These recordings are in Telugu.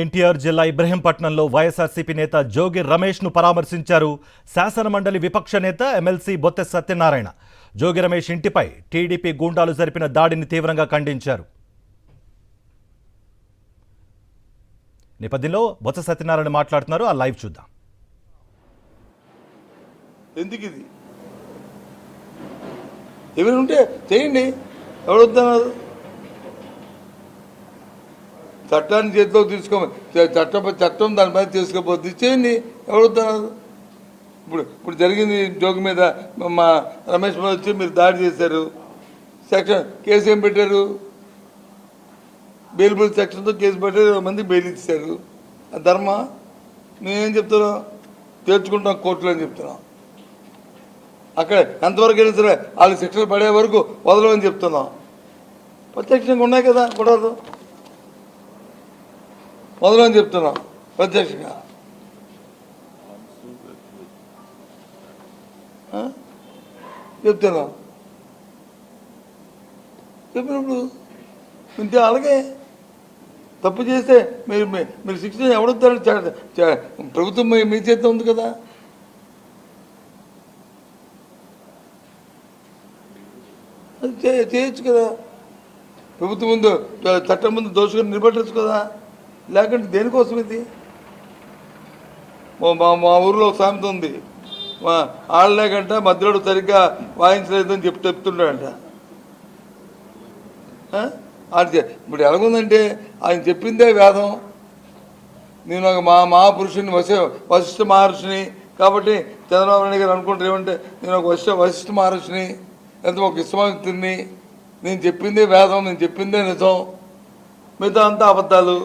ఎన్టీఆర్ జిల్లా ఇబ్రహీంపట్నంలో వైఎస్ఆర్సీపీ నేత జోగి రమేష్ ను పరామర్శించారు శాసనమండలి విపక్ష నేత ఎమ్మెల్సీ బొత్స సత్యనారాయణ. జోగి రమేష్ ఇంటిపై టీడీపీ గూండాలు జరిపిన దాడిని తీవ్రంగా ఖండించారు. నేపథ్యంలో బొత్స సత్యనారాయణ మాట్లాడుతున్నారు. ఆ లైవ్ చూద్దాం. ఎందుకు ఇది ఎవరు ఉంటే చేయండి, ఎవరు వద్దన్నారు? చట్టాన్ని చేతిలో చట్టం దానిపై తీసుకోపోతే చేయండి, ఎవరు వద్దన్నారు? ఇప్పుడు జరిగింది జోగి మీద మా రమేష్ మీద వచ్చి మీరు దాడి చేశారు, కేసు ఏం పెట్టారు? బెయిలబుల్ సెక్షన్తో కేసు పెట్టారు, 20 మంది బెయిల్ ఇచ్చారు. ధర్మ నేనేం చెప్తున్నాం, తీర్చుకుంటాం కోర్టులో అని చెప్తున్నాం. అక్కడ ఎంతవరకు అయినా సరే వాళ్ళు శిక్షలు పడే వరకు వదలమని చెప్తున్నాం. ప్రత్యక్షంగా ఉన్నాయి కదా గొడవలు, వదలని చెప్తున్నాం ప్రత్యక్షంగా. చెప్తున్నాం చెప్పినప్పుడు ఇంతే. అలాగే తప్పు చేస్తే మీరు శిక్ష ఎవడొద్దారు? ప్రభుత్వం మీ చేతిలో ఉంది కదా. అది చేయొచ్చు కదా. ప్రభుత్వం ముందు చట్టం ముందు దోషుగా నిలబెట్టచ్చు కదా. లేకుంటే దేనికోసం ఇది? మా ఊరిలో సామెత ఉంది, ఆడలేకంట మధ్యలో సరిగ్గా వాయించలేదని చెప్తుంటాడంట. ఇప్పుడు ఎలాగుందంటే ఆయన చెప్పిందే వేదం. నేను ఒక మహాపురుషుని వశిష్ఠ మహర్షిని కాబట్టి చంద్రబాబు నాయుడు గారు అనుకుంటారు ఏమంటే నేను ఒక వశిష్ఠ మహర్షిని, లేకపోతే ఒక విశ్వామిత్రుని, నేను చెప్పిందే వేదం, నేను చెప్పిందే నిజం, మిగతా అంతా అబద్ధాలు.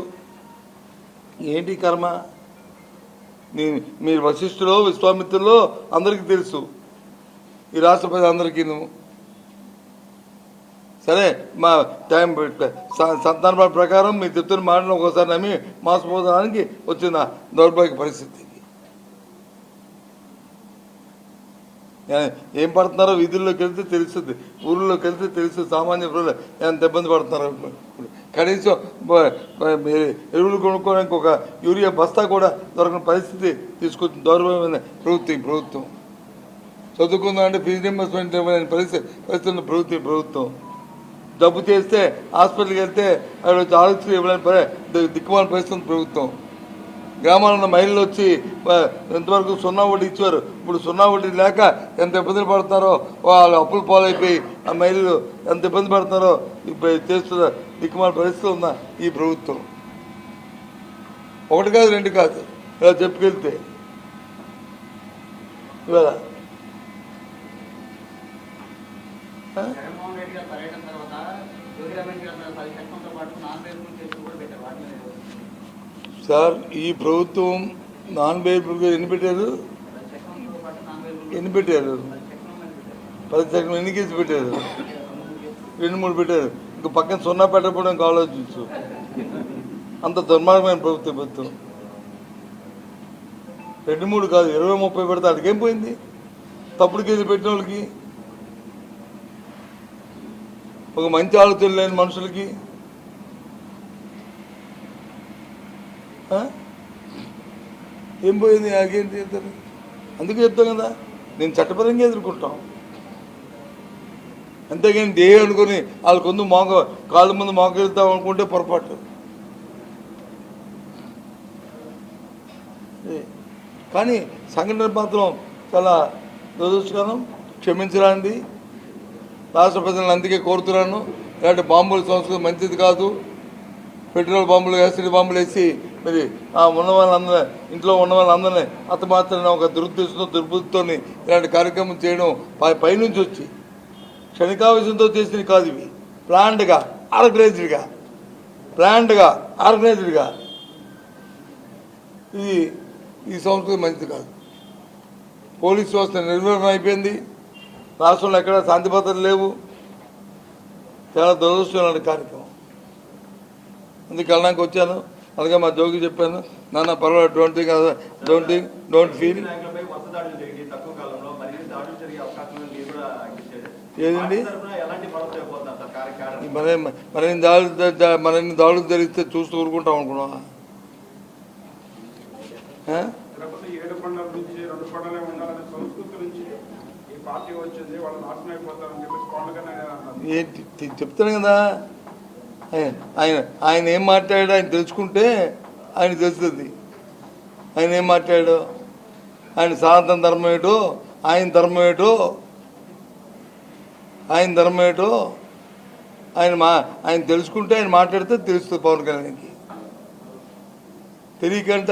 ఏంటి కర్మ? మీరు వశిష్ఠులో విశ్వామిత్రులో అందరికీ తెలుసు, ఈ రాష్ట్ర ప్రజలందరికీ. సరే, మా టైం సందర్భాల ప్రకారం మీరు చెప్తున్న మాటలు ఒకసారి నమ్మి మోసపోవడానికి వచ్చిన దౌర్భాగ్య పరిస్థితి. ఏం పడుతున్నారో వీధుల్లోకి వెళ్తే తెలుస్తుంది, ఊళ్ళోకి వెళ్తే తెలుస్తుంది సామాన్య ప్రజలు ఎంత ఇబ్బంది పడుతున్నారో. కనీసం ఎరువులు కొనుక్కోవడానికి ఒక యూరియా బస్తా కూడా దొరకని పరిస్థితి తీసుకొచ్చిన దౌర్భాగ్యమైన ప్రభుత్వం. చదువుకుందాం అంటే ఫీజు రింబర్స్మెంట్ ఇవ్వలేని పరిస్థితి ప్రభుత్వం. డబ్బు చేస్తే హాస్పిటల్కి వెళ్తే ఆరోగ్యం ఇవ్వలేని దిక్కుమాల పరిస్థితి ప్రభుత్వం. గ్రామాల్లో ఉన్న మహిళలు వచ్చి ఎంతవరకు 0 వడ్డీ ఇచ్చారు, ఇప్పుడు 0 వడ్డీ లేక ఎంత ఇబ్బందులు పడుతున్నారో, వాళ్ళు అప్పులు పాలైపోయి ఆ మహిళలు ఎంత ఇబ్బంది పడుతున్నారో చేస్తున్న దిక్కుమాల పరిస్థితి ఉన్న ఈ ప్రభుత్వం. 1 కాదు 2 కాదు, ఇలా చెప్పుకెళ్తే ఇవాళ సార్ ఈ ప్రభుత్వం నాన్ బెయిలబుల్గా ఎన్ని పెట్టారు? 10 సెకండ్లు ఎన్ని కేసు పెట్టారు? 2-3 పెట్టారు. ఇంక పక్కన 0 పెట్టకపోవడం ఆలోచించు. అంత దుర్మార్గమైన ప్రభుత్వం. 2-3 కాదు, 20-30 పెడితే అడిగేం పోయింది? తప్పుడు కేసు పెట్టిన వాళ్ళకి, ఒక మంచి ఆలోచన లేని మనుషులకి ఏం పోయింది? నాకేం చేస్తారు? అందుకే చెప్తాం కదా, నేను చట్టపరంగా ఎదుర్కొంటాం. అంతేగాని దేహం అనుకుని వాళ్ళ కాళ్ళ ముందు మోకెళ్తాం అనుకుంటే పొరపాటు. కానీ సంఘటన మాత్రం చాలా దురదృష్టకరం, క్షమించరాంది. రాష్ట్ర ప్రజలను అందుకే కోరుతున్నాను, ఇలాంటి బాంబుల సంస్కృతి మంచిది కాదు. పెట్రోల్ బాంబులు, యాసిడ్ బాంబులు వేసి మరి ఉన్న వాళ్ళందరూ, ఇంట్లో ఉన్న వాళ్ళందరినీ హతమార్చిన ఒక దుర్బుద్ధితో ఇలాంటి కార్యక్రమం చేయడం పైనుంచి వచ్చి క్షణికావేశంతో చేసినవి కాదు. ఇవి ప్లాన్డ్గా ఆర్గనైజ్డ్గా ఈ సంస్కృతి మంచిది కాదు. పోలీస్ వ్యవస్థ నిర్వహణ అయిపోయింది. రాష్ట్రంలో ఎక్కడ శాంతి భద్రతలు లేవు. చాలా దురదృష్టమైన కార్యక్రమం. అందుకు వెళ్ళడానికి వచ్చాను. అలాగే మా జోగి చెప్పాను, నాన్న పర్వాలేదు, డోంట్ ఫీల్. ఏదండి మరిన్ని దాడులు జరిగితే చూస్తూ ఊరుకుంటాం అనుకున్నా? లేకపోతే 7 కొండల నుంచి 2 కొండలే ఉండాలనే సంస్కృతి నుంచి ఈ పార్టీ వచ్చింది, వాళ్ళు నాశనం అయిపోతారని చెప్పేసి పవన్ కళ్యాణ్ అన్నారు. ఏంటి చెప్తాను కదా, ఆయన ఏం మాట్లాడాడో ఆయన తెలుసుకుంటే ఆయన తెలుస్తుంది. ఆయన ఏం మాట్లాడాడో, ఆయన సనాతన ధర్మం ఏటో, ఆయన ధర్మం ఏటో, ఆయన తెలుసుకుంటే ఆయన మాట్లాడితే తెలుస్తుంది పవన్ కళ్యాణ్కి. తెలియకంట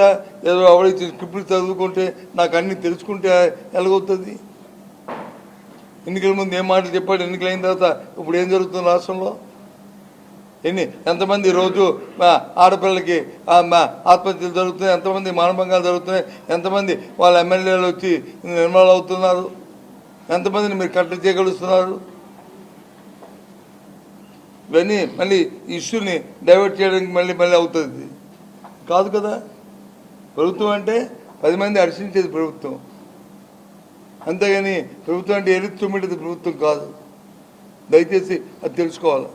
ఏదో ఎవరైతే స్క్రిప్ట్ చదువుకుంటే నాకు అన్నీ తెలుసుకుంటే ఎలాగవుతుంది? ఎన్నికల ముందు ఏం మాటలు చెప్పాడు, ఎన్నికలైన తర్వాత ఇప్పుడు ఏం జరుగుతుంది రాష్ట్రంలో? ఎంతమంది రోజు ఆడపిల్లలకి ఆత్మహత్యలు జరుగుతున్నాయి, ఎంతమంది మానభంగాలు జరుగుతున్నాయి, ఎంతమంది వాళ్ళ ఎమ్మెల్యేలు వచ్చి నిర్మూలన అవుతున్నారు, ఎంతమందిని మీరు కట్టడి చేయగలుగుతున్నారు? ఇవన్నీ మళ్ళీ ఇష్యూని డైవర్ట్ చేయడానికి మళ్ళీ అవుతుంది కాదు కదా. ప్రభుత్వం అంటే 10 మంది హర్షించేది ప్రభుత్వం, అంతేగాని ప్రభుత్వం అంటే ఎరుత్తుమిడిది ప్రభుత్వం కాదు. దయచేసి అది తెలుసుకోవాలి.